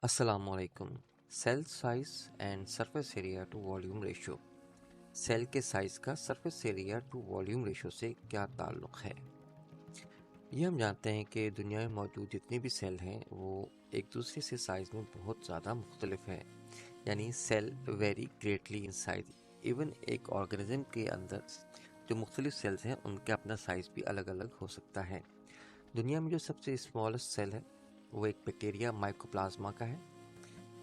अस्सलामुअलैकुम। Cell size and surface area to volume ratio. Cell के size का surface area to volume ratio से क्या ताल्लुक़ है? ये हम जानते हैं कि दुनिया में मौजूद जितने भी सेल हैं वो एक दूसरे से साइज़ में बहुत ज़्यादा मुख्तलिफ हैं। यानी cell vary greatly in size. Even एक ऑर्गेनिज्म के अंदर जो मुख्तलिफ सेल्स हैं उनका अपना साइज़ भी अलग अलग हो सकता है। दुनिया में जो सबसे स्मॉलेस्ट सेल है वो एक बैक्टीरिया माइकोप्लाज्मा का है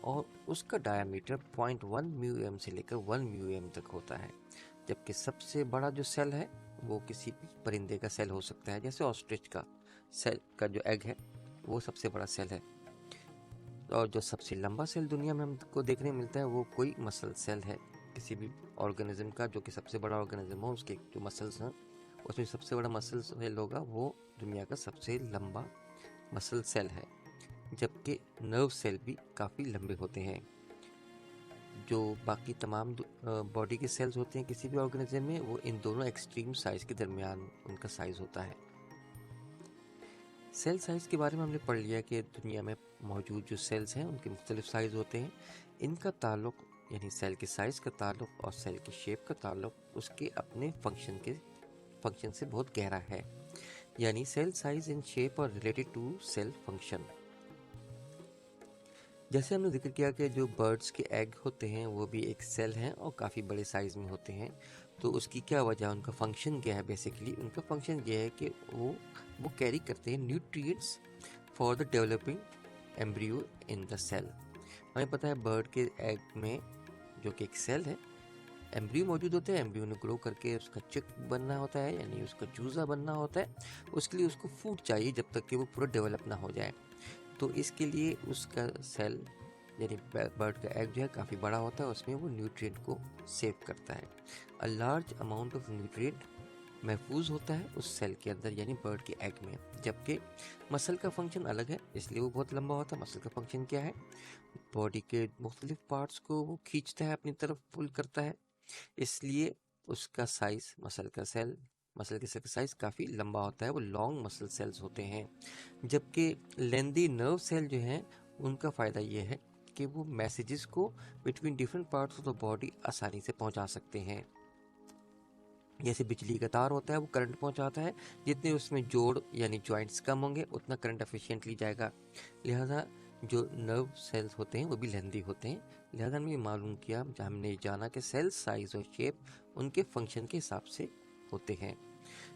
और उसका डायमीटर 0.1 म्यू से लेकर 1 म्यू तक होता है। जबकि सबसे बड़ा जो सेल है वो किसी भी परिंदे का सेल हो सकता है, जैसे ऑस्ट्रिच का सेल का जो एग है वो सबसे बड़ा सेल है। और जो सबसे लंबा सेल दुनिया में हमको देखने मिलता है वो कोई मसल सेल है किसी भी ऑर्गेनिज्म का, जो कि सबसे बड़ा ऑर्गेनिज्म हो उसके जो मसल्स हैं उसमें सबसे बड़ा मसल सेल होगा, वो दुनिया का सबसे लंबा मसल सेल है। जबकि नर्व सेल भी काफ़ी लंबे होते हैं। जो बाकी तमाम बॉडी के सेल्स होते हैं किसी भी ऑर्गेनिज्म में, वो इन दोनों एक्सट्रीम साइज के दरमियान उनका साइज होता है। सेल साइज के बारे में हमने पढ़ लिया कि दुनिया में मौजूद जो सेल्स हैं उनके मुख्तलिफ साइज होते हैं। इनका ताल्लुक यानी सेल के साइज का ताल्लुक और सेल की शेप का ताल्लुक उसके अपने फंक्शन से बहुत गहरा है। यानी सेल साइज इन शेप और रिलेटेड टू सेल फंक्शन। जैसे हमने जिक्र किया कि जो बर्ड्स के एग होते हैं वो भी एक सेल हैं और काफ़ी बड़े साइज़ में होते हैं। तो उसकी क्या वजह, उनका फंक्शन क्या है? बेसिकली उनका फंक्शन ये है कि वो कैरी करते हैं nutrients for the developing embryo in the cell. हमें पता है बर्ड के एग में जो कि एक सेल है, एम्ब्रियो मौजूद होते हैं। एम्ब्रियो ने ग्रो करके उसका चिक बनना होता है, यानी उसका चूज़ा बनना होता है। उसके लिए उसको फूड चाहिए जब तक कि वो पूरा डेवलप ना हो जाए। तो इसके लिए उसका सेल यानी बर्ड का एग जो है काफ़ी बड़ा होता है, उसमें वो न्यूट्रिएंट को सेव करता है। A large amount of nutrient महफूज होता है उस सेल के अंदर यानी बर्ड के एग में। जबकि मसल का फंक्शन अलग है, इसलिए वो बहुत लंबा होता है। मसल का फंक्शन क्या है? बॉडी के मुख्तलिफ पार्ट्स को वो खींचता है, अपनी तरफ पुल करता है, इसलिए उसका साइज मसल के सेल का साइज काफ़ी लंबा होता है। वो लॉन्ग मसल सेल्स होते हैं। जबकि लेंदी नर्व सेल जो हैं उनका फ़ायदा ये है कि वो मैसेजेस को between different parts of the body आसानी से पहुंचा सकते हैं। जैसे बिजली का तार होता है, वो करंट पहुंचाता है। जितने उसमें जोड़ यानी जॉइंट्स कम होंगे उतना करंट एफिशिएंटली जाएगा। लिहाजा जो नर्व सेल्स होते हैं वो भी लेंदी होते हैं। लिहाजा हमने मालूम किया, हमने जाना कि सेल साइज और शेप उनके फंक्शन के हिसाब से होते हैं।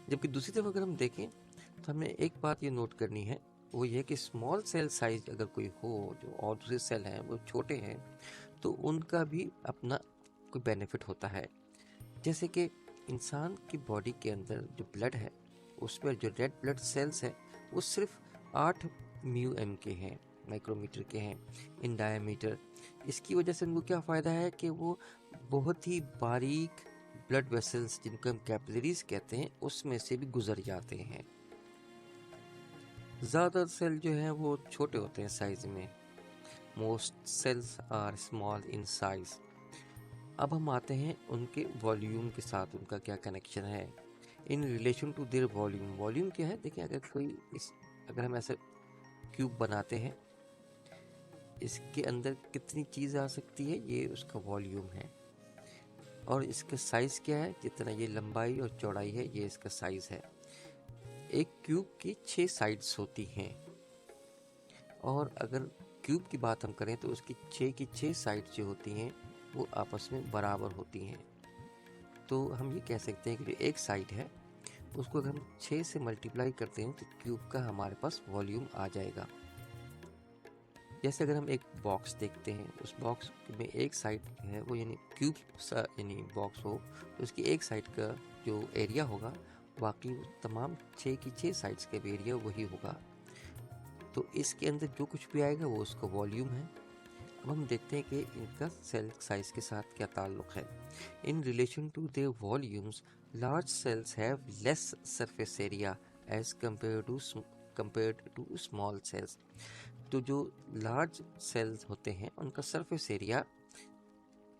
जबकि दूसरी तरफ अगर हम देखें तो हमें एक बात ये नोट करनी है, वो ये कि स्मॉल सेल साइज अगर कोई हो जो और दूसरे सेल हैं वो छोटे हैं, तो उनका भी अपना कोई बेनिफिट होता है। जैसे कि इंसान की बॉडी के अंदर जो ब्लड है उसमें जो रेड ब्लड सेल्स हैं वो सिर्फ 8 म्यू के हैं, माइक्रोमीटर के हैं इन डायमीटर। इसकी वजह से उनको क्या फ़ायदा है कि वो बहुत ही बारीक ब्लड वेसल्स जिनको हम कैपिलरीज कहते हैं उसमें से भी गुजर जाते हैं। ज़्यादातर सेल जो हैं वो छोटे होते हैं साइज में। Most cells are small in size. अब हम आते हैं उनके वॉल्यूम के साथ, उनका क्या कनेक्शन है in relation to their volume. Volume क्या है? देखिए, अगर हम ऐसे क्यूब बनाते हैं, इसके अंदर कितनी चीज़ आ सकती है, ये उसका वॉल्यूम है। और इसका साइज़ क्या है? जितना ये लंबाई और चौड़ाई है ये इसका साइज़ है। एक क्यूब की 6 साइड्स होती हैं और अगर क्यूब की बात हम करें तो उसकी 6 की 6 साइड्स जो होती हैं वो आपस में बराबर होती हैं। तो हम ये कह सकते हैं कि जो एक साइड है उसको अगर हम 6 से मल्टीप्लाई करते हैं तो क्यूब का हमारे पास वॉल्यूम आ जाएगा। जैसे अगर हम एक बॉक्स देखते हैं, उस बॉक्स में एक साइड है वो यानी क्यूब यानी बॉक्स हो तो उसकी एक साइड का जो एरिया होगा बाकी तमाम 6 की 6 साइड्स का भी एरिया वही होगा। तो इसके अंदर जो कुछ भी आएगा वो उसका वॉल्यूम है। अब हम देखते हैं कि इनका सेल साइज के साथ क्या ताल्लुक है। In relation to their volumes, large cells have less surface area as compared to small cells. तो जो लार्ज सेल्स होते हैं उनका सरफेस एरिया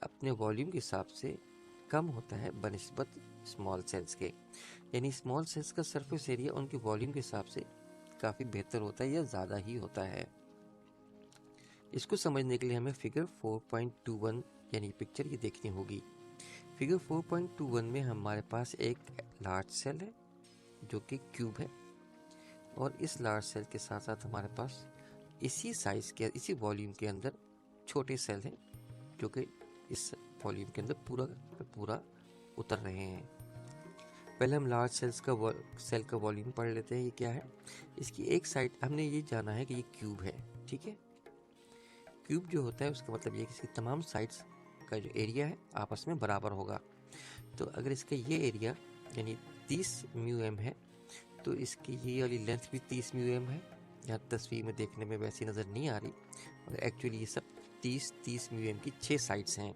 अपने वॉल्यूम के हिसाब से कम होता है बनिस्बत स्मॉल सेल्स के। यानी स्मॉल सेल्स का सरफेस एरिया उनके वॉल्यूम के हिसाब से काफ़ी बेहतर होता है या ज़्यादा ही होता है। इसको समझने के लिए हमें फिगर 4.21 यानी पिक्चर ये देखनी होगी। फिगर 4.21 में हमारे पास एक लार्ज सेल है जो कि क्यूब है, और इस लार्ज सेल के साथ साथ हमारे पास इसी साइज के, इसी वॉल्यूम के अंदर छोटे सेल हैं जो कि इस वॉल्यूम के अंदर पूरा उतर रहे हैं। पहले हम लार्ज सेल का वॉल्यूम पढ़ लेते हैं। ये क्या है? इसकी एक साइड हमने ये जाना है कि ये क्यूब है, ठीक है। क्यूब जो होता है उसका मतलब ये कि इसकी तमाम साइड्स का जो एरिया है आपस में बराबर होगा। तो अगर इसका ये एरिया यानी 30 म्यू है तो इसकी ये वाली लेंथ भी 30 म्यू है। यहाँ तस्वीर में देखने में वैसी नज़र नहीं आ रही, और एक्चुअली ये सब 30 म्यू की 6 साइड्स हैं।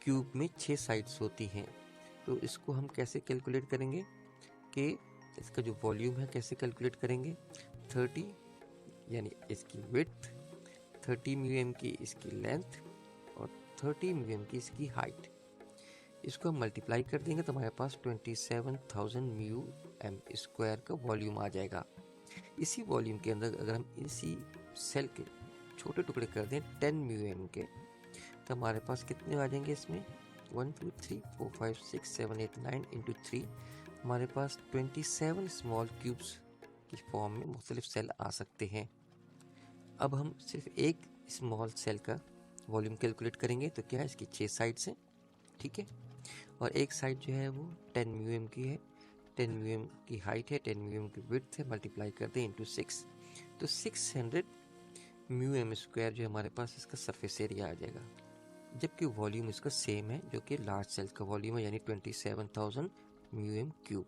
क्यूब में 6 साइड्स होती हैं। तो इसको हम कैसे कैलकुलेट करेंगे कि इसका जो वॉल्यूम है कैसे कैलकुलेट करेंगे? 30 यानी इसकी विड्थ, 30 म्यू की इसकी लेंथ और 30 म्यू की इसकी हाइट। इसको हम मल्टीप्लाई कर देंगे तो हमारे पास 27,000 म्यू एम स्क्वायर का वॉल्यूम आ जाएगा। इसी वॉल्यूम के अंदर अगर हम इसी सेल के छोटे टुकड़े कर दें 10 म्यू एम के, तो हमारे पास कितने आ जाएंगे इसमें? 1 2 3 4 5 6 7 8 9 इंटू 3, हमारे पास 27 स्मॉल क्यूब्स की फॉर्म में मुख्तलिफ सेल आ सकते हैं। अब हम सिर्फ एक स्मॉल सेल का वॉल्यूम कैलकुलेट करेंगे। तो क्या है? इसकी 6 साइड्स हैं, ठीक है, और एक साइड जो है वो 10 म्यू की है, 10 म्यू की हाइट है, 10 म्यू की विड्थ है, मल्टीप्लाई कर दें इंटू 6, तो 600 म्यू स्क्वायर जो हमारे पास इसका सरफेस एरिया आ जाएगा। जबकि वॉल्यूम इसका सेम है जो कि लार्ज सेल का वॉल्यूम है, यानी 27,000 म्यू क्यूब।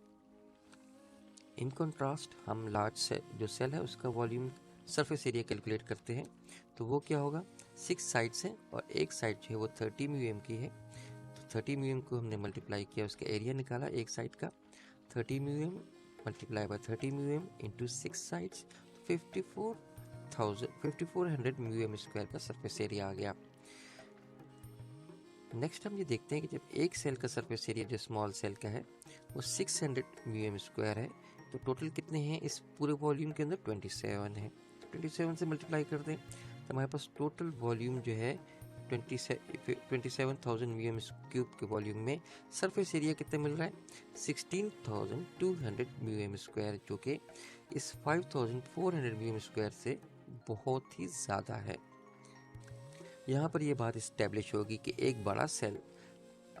इन कॉन्ट्रास्ट हम लार्ज जो सेल है उसका वॉल्यूम सरफेस एरिया कैलकुलेट करते हैं। तो वो क्या होगा? 6 साइड्स हैं और एक साइड जो है वो 30 म्यू की है। तो 30 म्यू को हमने मल्टीप्लाई किया, उसका एरिया निकाला एक साइड का, 30 mu multiply by 30 mu into 6 sides, 5400 mu square का सरफेस एरिया आ गया। नेक्स्ट हम ये देखते हैं कि जब एक सेल का सरफेस एरिया जो स्मॉल सेल का है वो 600 म्यू स्क्वायर है, तो टोटल कितने हैं इस पूरे वॉल्यूम के अंदर? 27 है। 27 से मल्टीप्लाई कर दें तो हमारे पास टोटल वॉल्यूम जो है 27,000 म्यू क्यूब के वॉल्यूम में सरफेस एरिया कितना मिल रहा है? 16,200 म्यू स्क्वायर, जो कि इस 5,400 म्यू स्क्वायर से बहुत ही ज़्यादा है। यहाँ पर ये बात इस्टेब्लिश होगी कि एक बड़ा सेल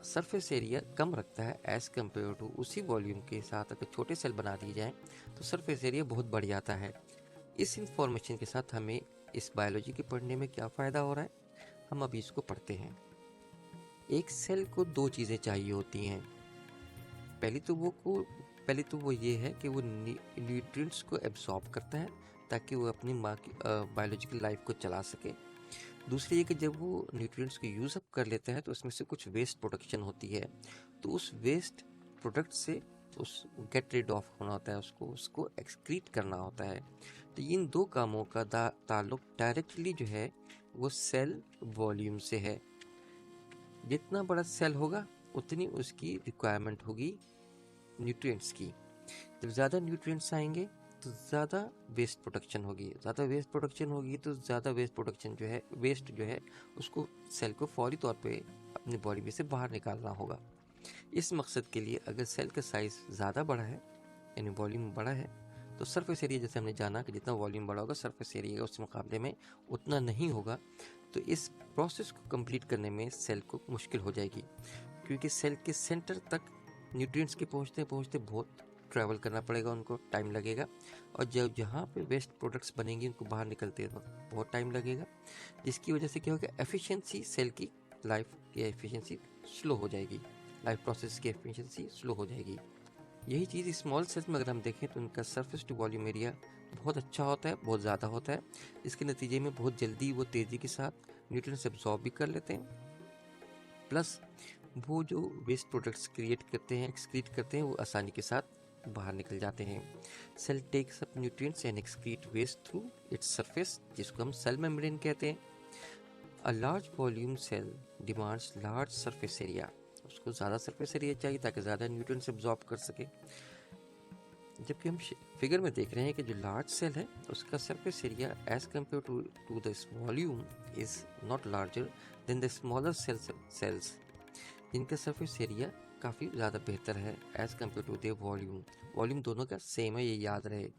सरफेस एरिया कम रखता है एज़ कम्पेयर टू उसी वॉल्यूम के साथ अगर छोटे सेल बना दिए जाएँ तो सरफेस एरिया बहुत बढ़ जाता है। इस इंफॉर्मेशन के साथ हमें इस बायोलॉजी के पढ़ने में क्या फ़ायदा हो रहा है, हम अभी इसको पढ़ते हैं। एक सेल को 2 चीज़ें चाहिए होती हैं। पहली तो वो ये है कि वो न्यूट्रिएंट्स को एब्जॉर्ब करता है ताकि वो अपनी बायोलॉजिकल लाइफ को चला सके। दूसरी ये कि जब वो न्यूट्रिएंट्स को यूज़ अप कर लेता है तो उसमें से कुछ वेस्ट प्रोडक्शन होती है, तो उस वेस्ट प्रोडक्ट से उस गेट रिड ऑफ होना होता है, उसको एक्सक्रीट करना होता है। तो इन 2 कामों का ताल्लुक डायरेक्टली जो है वो सेल वॉल्यूम से है। जितना बड़ा सेल होगा उतनी उसकी रिक्वायरमेंट होगी न्यूट्रिएंट्स की। जब ज़्यादा न्यूट्रिएंट्स आएंगे तो ज़्यादा वेस्ट प्रोडक्शन होगी, ज़्यादा वेस्ट प्रोडक्शन होगी तो ज़्यादा वेस्ट जो है उसको सेल को फौरी तौर पे अपनी बॉडी में से बाहर निकालना होगा। इस मकसद के लिए अगर सेल का साइज़ ज़्यादा बड़ा है यानी वॉल्यूम बड़ा है तो सरफेस एरिया, जैसे हमने जाना कि जितना वॉल्यूम बड़ा होगा सरफेस एरिया उस मुकाबले में उतना नहीं होगा। तो इस प्रोसेस को कंप्लीट करने में सेल को मुश्किल हो जाएगी, क्योंकि सेल के सेंटर तक न्यूट्रिएंट्स के पहुँचते बहुत ट्रैवल करना पड़ेगा, उनको टाइम लगेगा, और जब जहाँ पे वेस्ट प्रोडक्ट्स बनेंगी उनको बाहर निकलते वक्त बहुत टाइम लगेगा, जिसकी वजह से क्या होगा? एफिशिएंसी, सेल की लाइफ की एफिशिएंसी स्लो हो जाएगी, लाइफ प्रोसेस की एफिशिएंसी स्लो हो जाएगी। यही चीज़ स्मॉल सेल्स में अगर हम देखें तो उनका सरफेस टू वॉल्यूम एरिया बहुत अच्छा होता है, बहुत ज़्यादा होता है। इसके नतीजे में बहुत जल्दी वो तेज़ी के साथ न्यूट्रिएंट्स एब्जॉर्ब भी कर लेते हैं, प्लस वो जो वेस्ट प्रोडक्ट्स क्रिएट करते हैं, एक्सक्रीट करते हैं, वो आसानी के साथ बाहर निकल जाते हैं। Cell takes up nutrients and excrete waste through its surface, जिसको हम सेल मेम्ब्रेन कहते हैं। A large volume cell demands large surface area, उसको ज़्यादा सरफेस एरिया चाहिए ताकि ज़्यादा न्यूट्रिएंट्स एब्जॉर्ब कर सके। जबकि हम फिगर में देख रहे हैं कि जो लार्ज सेल है उसका surface area as compare to the volume is not larger than the smaller cells, जिनका सरफेस एरिया काफ़ी ज़्यादा बेहतर है as compare to the volume. Volume दोनों का सेम है, ये याद रहे।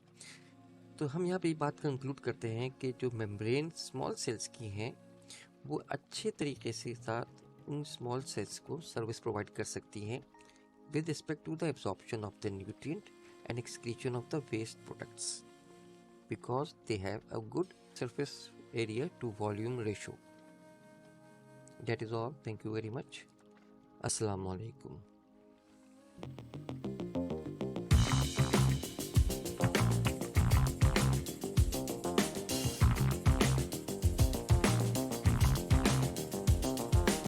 तो हम यहाँ पे ये बात कंक्लूड करते हैं कि जो मेम्ब्रेन स्मॉल सेल्स की हैं वो अच्छे तरीके से साथ उन स्मॉल सेल्स को सर्विस प्रोवाइड कर सकती हैं with respect to the absorption of the nutrient and excretion of the waste products, because they have a good surface area to volume ratio. That is all. Thank you very much. Assalamu alaikum.